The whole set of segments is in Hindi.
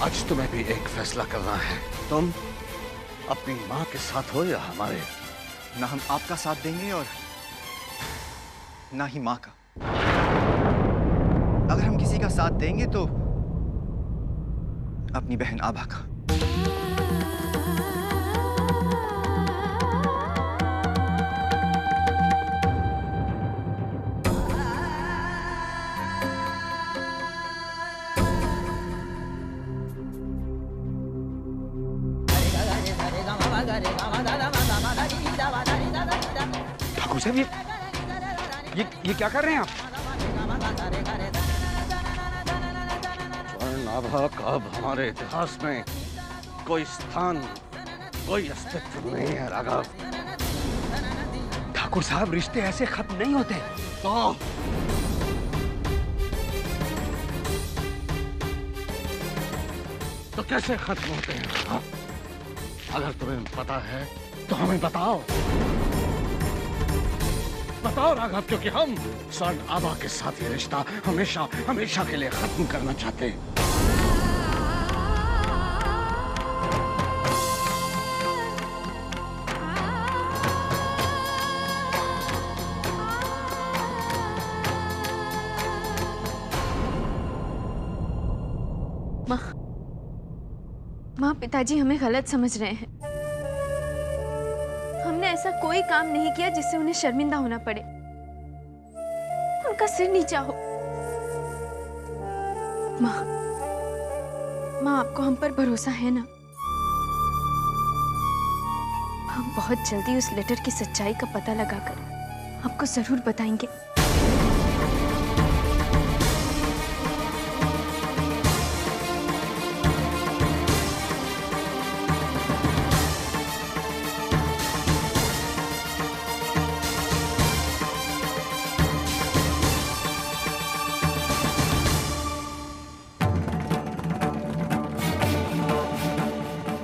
आज तुम्हें भी एक फैसला करना है। तुम अपनी माँ के साथ हो या हमारे? ना हम आपका साथ देंगे और ना ही माँ का। अगर हम किसी का साथ देंगे तो अपनी बहन आभा का। ठाकुर साहब, ये क्या कर रहे हैं आप? स्वर्ण आभा का अब हमारे इतिहास में कोई स्थान, कोई अस्तित्व नहीं है राघव। ठाकुर साहब, रिश्ते ऐसे खत्म नहीं होते। तो कैसे खत्म होते हैं? हाँ? अगर तुम्हें पता है तो हमें बताओ। बताओ राघव, क्योंकि हम स्वर्ण आभा के साथ ये रिश्ता हमेशा हमेशा के लिए खत्म करना चाहते हैं। माँ, पिताजी हमें गलत समझ रहे हैं। हमने ऐसा कोई काम नहीं किया जिससे उन्हें शर्मिंदा होना पड़े, उनका सिर नीचा हो। माँ, आपको हम पर भरोसा है ना? हम बहुत जल्दी उस लेटर की सच्चाई का पता लगाकर आपको जरूर बताएंगे।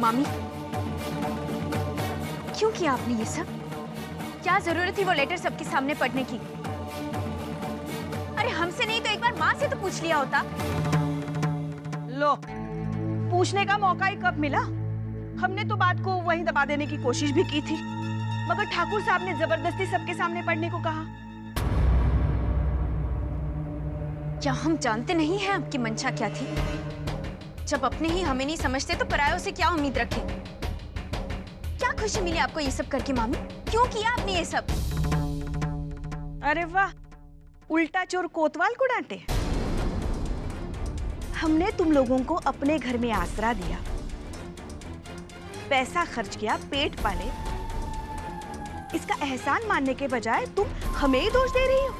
मामी, क्यों किया आपने ये सब? क्या जरूरत थी वो लेटर सबके सामने पढ़ने की? अरे हमसे नहीं तो एक बार माँ से तो पूछ लिया होता। लो, पूछने का मौका ही कब मिला? हमने तो बात को वहीं दबा देने की कोशिश भी की थी, मगर ठाकुर साहब ने जबरदस्ती सबके सामने पढ़ने को कहा। क्या हम जानते नहीं हैं आपकी मंशा क्या थी? जब अपने ही हमें नहीं समझते तो परायों से क्या उम्मीद रखें? क्या खुशी मिली आपको ये सब करके मामी? क्यों किया आपने ये सब? अरे वाह, उल्टा चोर कोतवाल को डांटे। हमने तुम लोगों को अपने घर में आसरा दिया, पैसा खर्च किया, पेट पाले। इसका एहसान मानने के बजाय तुम हमें ही दोष दे रही हो।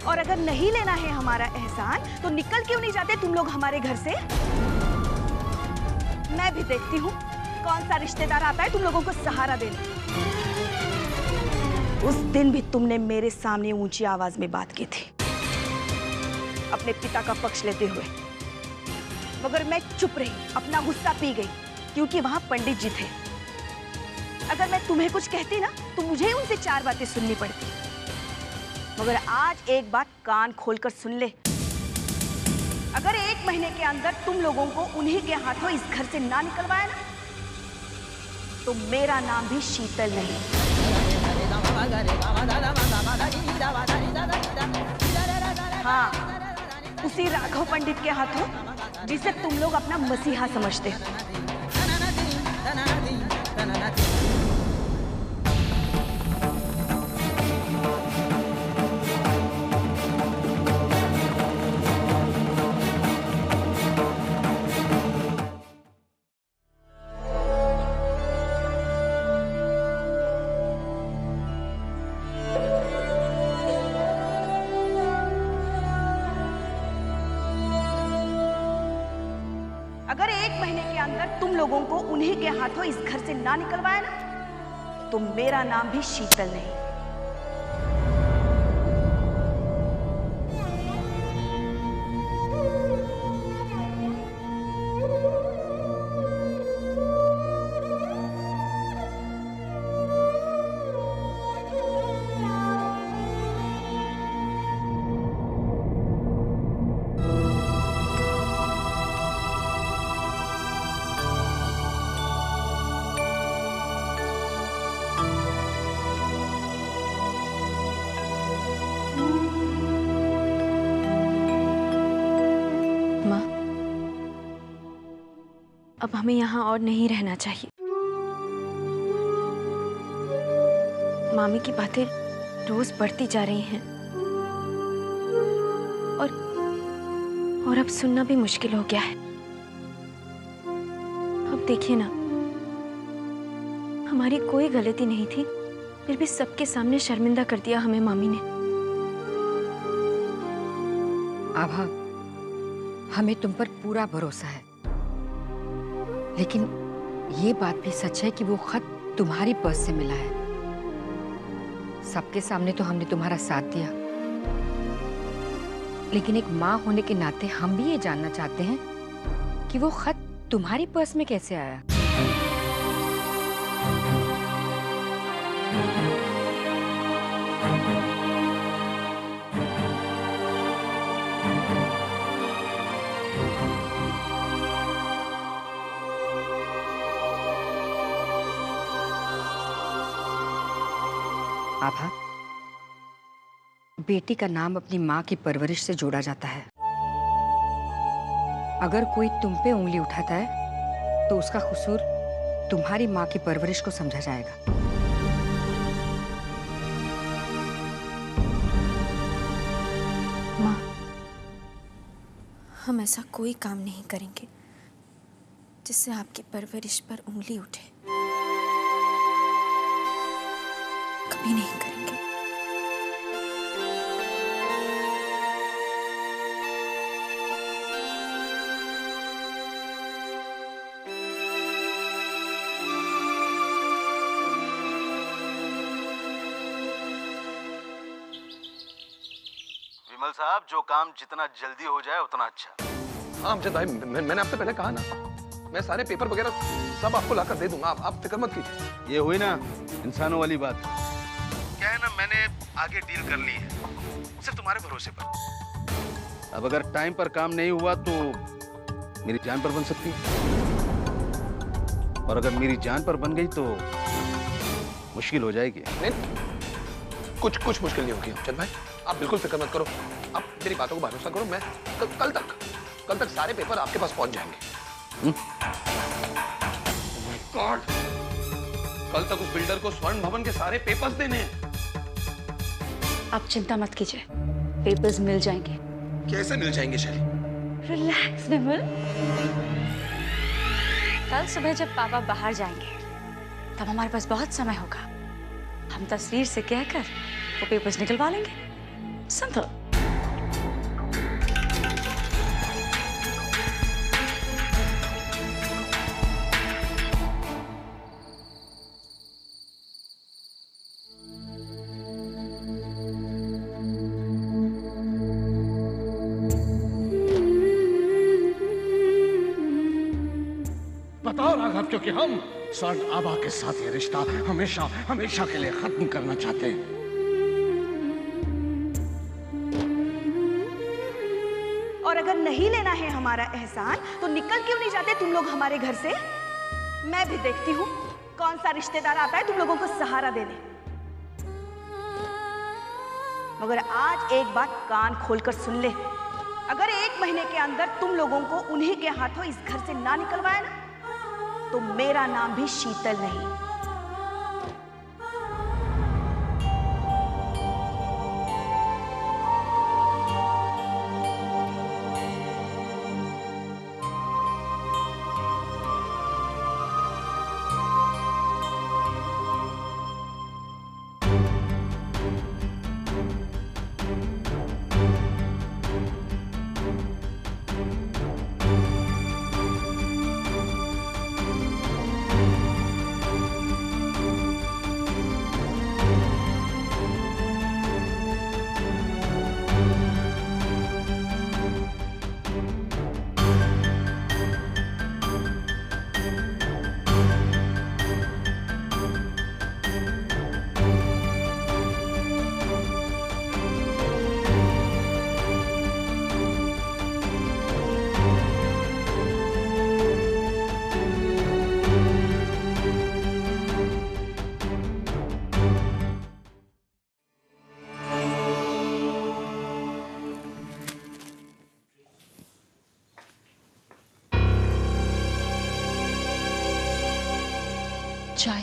और अगर नहीं लेना है हमारा एहसान तो निकल क्यों नहीं जाते तुम लोग हमारे घर से? मैं भी देखती हूँ कौन सा रिश्तेदार आता है तुम लोगों को सहारा देने। उस दिन भी तुमने मेरे सामने ऊंची आवाज में बात की थी, अपने पिता का पक्ष लेते हुए, मगर मैं चुप रही, अपना गुस्सा पी गई, क्योंकि वहां पंडित जी थे। अगर मैं तुम्हें कुछ कहती ना तो मुझे उनसे चार बातें सुननी पड़ती, मगर आज एक बात कान खोलकर सुन ले। अगर 1 महीने के अंदर तुम लोगों को उन्हीं के हाथों इस घर से ना निकलवाया ना, तो मेरा नाम भी शीतल नहीं। हाँ, उसी राघव पंडित के हाथों जिसे तुम लोग अपना मसीहा समझते हो। अगर 1 महीने के अंदर तुम लोगों को उन्हीं के हाथों इस घर से ना निकलवाया ना, तो मेरा नाम भी शीतल नहीं। अब हमें यहाँ और नहीं रहना चाहिए। मामी की बातें रोज बढ़ती जा रही हैं और अब सुनना भी मुश्किल हो गया है। अब देखिए ना, हमारी कोई गलती नहीं थी, फिर भी सबके सामने शर्मिंदा कर दिया हमें मामी ने। आभा, हमें तुम पर पूरा भरोसा है, लेकिन ये बात भी सच है कि वो खत तुम्हारी पर्स से मिला है। सबके सामने तो हमने तुम्हारा साथ दिया, लेकिन एक माँ होने के नाते हम भी ये जानना चाहते हैं कि वो खत तुम्हारी पर्स में कैसे आया। आभा, बेटी का नाम अपनी माँ की परवरिश से जोड़ा जाता है। अगर कोई तुम पे उंगली उठाता है तो उसका कसूर तुम्हारी माँ की परवरिश को समझा जाएगा। माँ, हम ऐसा कोई काम नहीं करेंगे जिससे आपकी परवरिश पर उंगली उठे। कभी नहीं करेंगे। विमल साहब, जो काम जितना जल्दी हो जाए उतना अच्छा। हाँ अमजद भाई, मैंने आपसे पहले कहा ना, मैं सारे पेपर वगैरह सब आपको लाकर दे दूंगा, आप फिक्र मत कीजिए। ये हुई ना इंसानों वाली बात। क्या है ना, मैंने आगे डील कर ली है, सिर्फ तुम्हारे भरोसे पर। अब अगर टाइम पर काम नहीं हुआ तो मेरी जान पर बन सकती है, और अगर मेरी जान पर बन गई तो मुश्किल हो जाएगी। नहीं, कुछ मुश्किल नहीं होगी अमजद भाई, आप बिल्कुल फिक्र मत करो। आप मेरी बातों को भरोसा करो, मैं कल तक सारे पेपर आपके पास पहुंच जाएंगे। गॉड, कल तक उस बिल्डर को स्वर्ण भवन के सारे पेपर्स देने हैं। आप चिंता मत कीजिए, पेपर्स मिल जाएंगे। कैसे मिल जाएंगे शैली? रिलैक्स विमल, कल सुबह जब पापा बाहर जाएंगे तब हमारे पास बहुत समय होगा। हम तस्वीर से कहकर वो पेपर्स निकलवा लेंगे। सिंपल। बताओ राघव, क्योंकि हम स्वर्ण आभा के साथ ये रिश्ता हमेशा हमेशा के लिए खत्म करना चाहते हैं। और अगर नहीं लेना है हमारा एहसान तो निकल क्यों नहीं जाते तुम लोग हमारे घर से? मैं भी देखती हूँ कौन सा रिश्तेदार आता है तुम लोगों को सहारा देने। मगर आज एक बात कान खोलकर सुन ले, अगर 1 महीने के अंदर तुम लोगों को उन्हीं के हाथों इस घर से ना निकलवाया ना, तो मेरा नाम भी शीतल नहीं। चाय।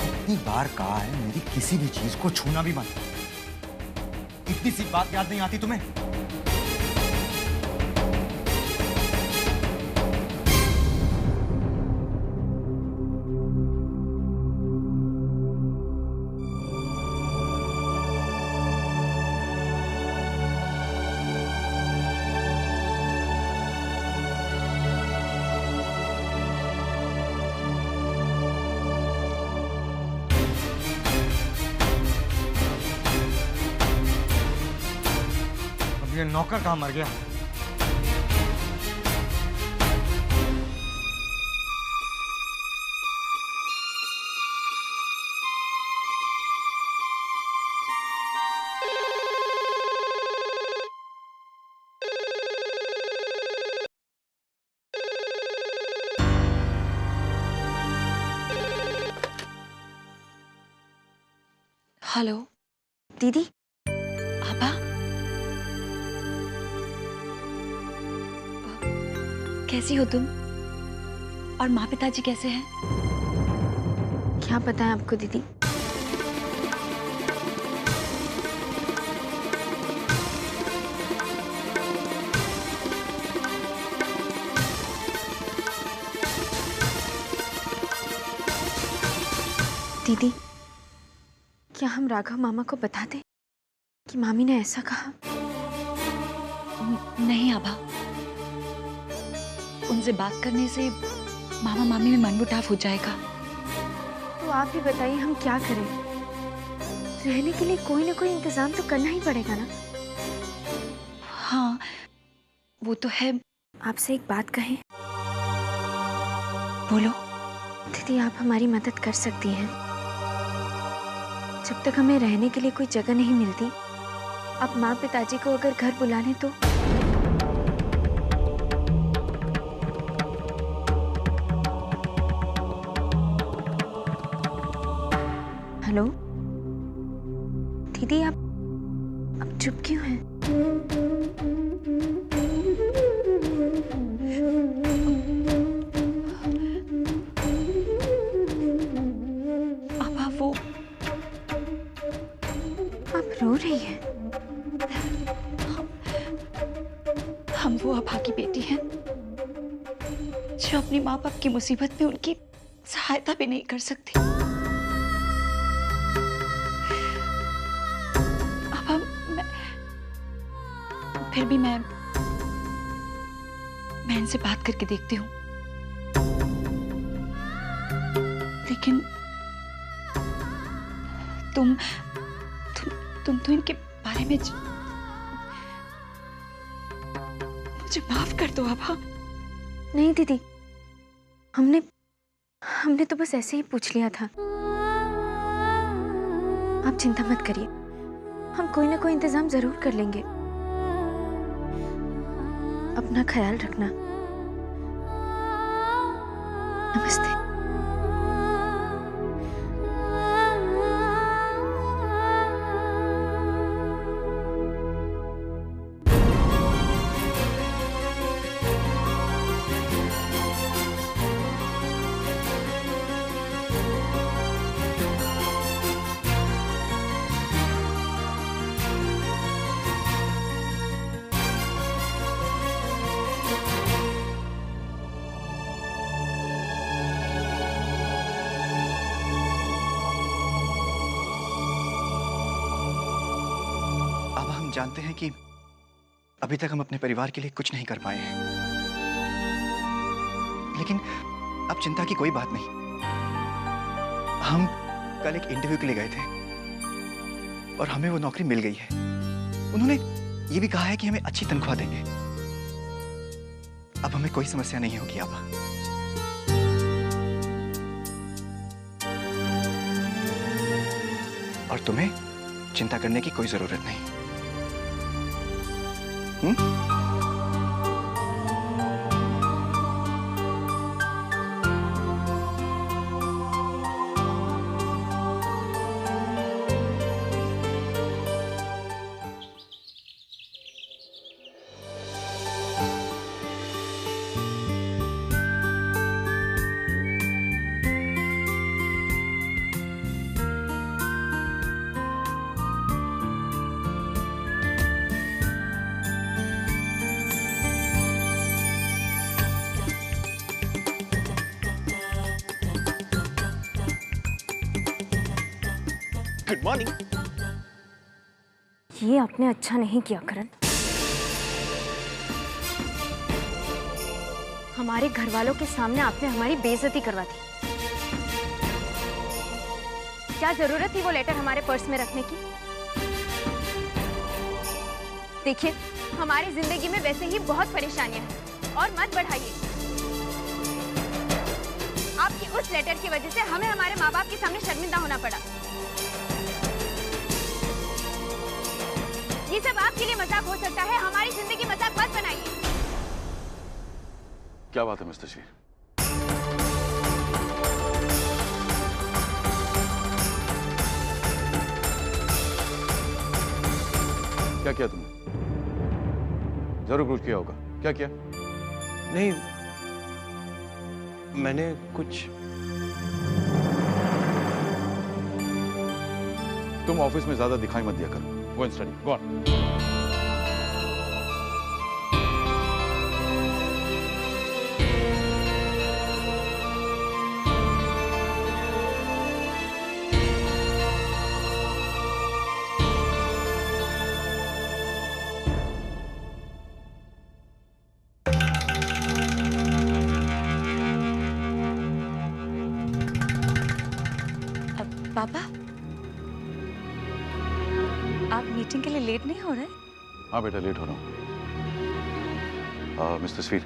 इतनी बार कहा है मेरी किसी भी चीज को छूना भी मत। इतनी सी बात याद नहीं आती तुम्हें? ये नौकर कहाँ मर गया? हेलो दीदी, आभा, कैसी हो तुम? और माँ पिताजी कैसे हैं? क्या पता है आपको दीदी? दीदी, क्या हम राघव मामा को बता दें कि मामी ने ऐसा कहा? नहीं आभा, उनसे बात करने से मामा मामी में मनमुटाव हो जाएगा। तो आप भी बताइए हम क्या करें? रहने के लिए कोई ना कोई इंतजाम तो करना ही पड़ेगा ना। हाँ, वो तो है। आपसे एक बात कहें? बोलो। दीदी, आप हमारी मदद कर सकती हैं। जब तक हमें रहने के लिए कोई जगह नहीं मिलती, आप माँ पिताजी को अगर घर बुला लें तो? हेलो दीदी, आप चुप क्यों हैं? आभा, वो आप रो रही हैं? हम वो आभा की बेटी हैं जो अपनी माँ बाप की मुसीबत में उनकी सहायता भी नहीं कर सकती। आभा, फिर भी मैं इनसे बात करके देखती हूँ, लेकिन तुम तो इनके बारे में मुझे माफ कर दो आभा। नहीं दीदी, हमने तो बस ऐसे ही पूछ लिया था। आप चिंता मत करिए, हम कोई ना कोई इंतजाम जरूर कर लेंगे। अपना ख्याल रखना। नमस्ते। जानते हैं कि अभी तक हम अपने परिवार के लिए कुछ नहीं कर पाए हैं, लेकिन अब चिंता की कोई बात नहीं। हम कल एक इंटरव्यू के लिए गए थे और हमें वो नौकरी मिल गई है। उन्होंने ये भी कहा है कि हमें अच्छी तनख्वाह देंगे। अब हमें कोई समस्या नहीं होगी आभा। और तुम्हें चिंता करने की कोई जरूरत नहीं। Good morning. ये आपने अच्छा नहीं किया करण। हमारे घर वालों के सामने आपने हमारी बेइज्जती करवा दी। क्या जरूरत थी वो लेटर हमारे पर्स में रखने की? देखिए, हमारी जिंदगी में वैसे ही बहुत परेशानियां हैं और मत बढ़ाइए। आपकी उस लेटर की वजह से हमें हमारे माँ बाप के सामने शर्मिंदा होना पड़ा। ये सब आपके लिए मजाक हो सकता है, हमारी जिंदगी मजाक मत बनाइए। क्या बात है मिस्टर शी? क्या किया तुमने? जरूर कुछ किया होगा। क्या किया? नहीं, मैंने कुछ। तुम ऑफिस में ज्यादा दिखाई मत दिया करो। Go and study, go on. पापा, आप मीटिंग के लिए लेट नहीं हो रहे? हाँ बेटा, लेट हो रहा हूँ। मिस्टर तस्वीर,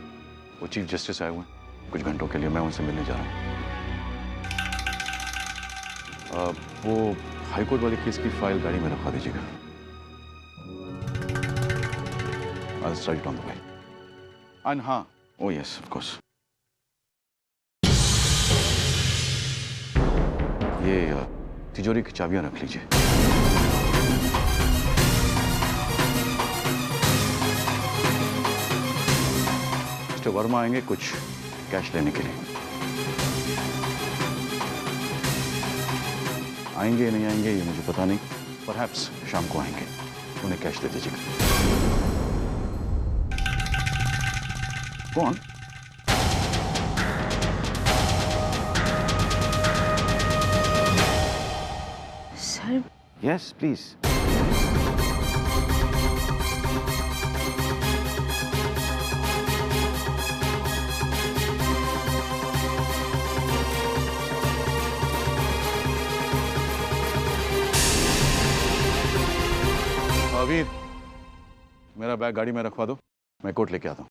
वो चीफ जस्टिस आए हुए हैं कुछ घंटों के लिए, मैं उनसे मिलने जा रहा हूँ। वो हाईकोर्ट वाले केस की फाइल गाड़ी में रखवा दीजिएगा। I'll start it on the way. And हाँ, oh yes, of course. ये तिजोरी की चाबियां रख लीजिए। मिस्टर वर्मा आएंगे कुछ कैश लेने के लिए। आएंगे या नहीं आएंगे ये मुझे पता नहीं, परहैप्स शाम को आएंगे। उन्हें कैश दे दीजिएगा। कौन? सर। Yes please. वीर, मेरा बैग गाड़ी में रखवा दो, मैं कोट लेके आता हूँ।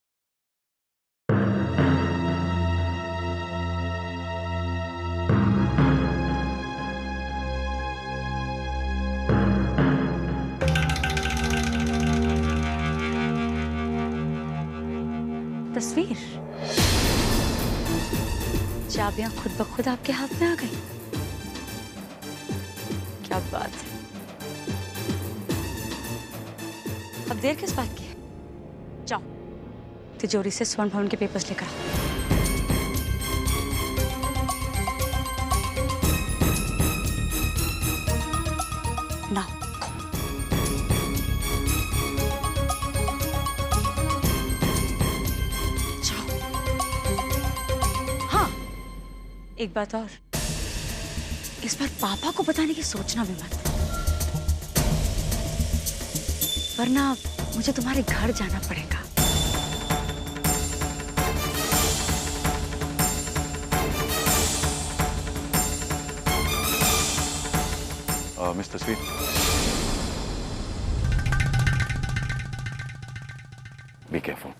तस्वीर, चाबियां खुद ब खुद आपके हाथ में आ गई। क्या बात है। अब देर किस बात की है? जाओ तिजोरी से स्वर्ण भवन के पेपर्स लेकर आओ। ना एक बात और, इस बार पापा को बताने की सोचना भी मत, वरना मुझे तुम्हारे घर जाना पड़ेगा। मिस तस्वीर, बी केयरफुल।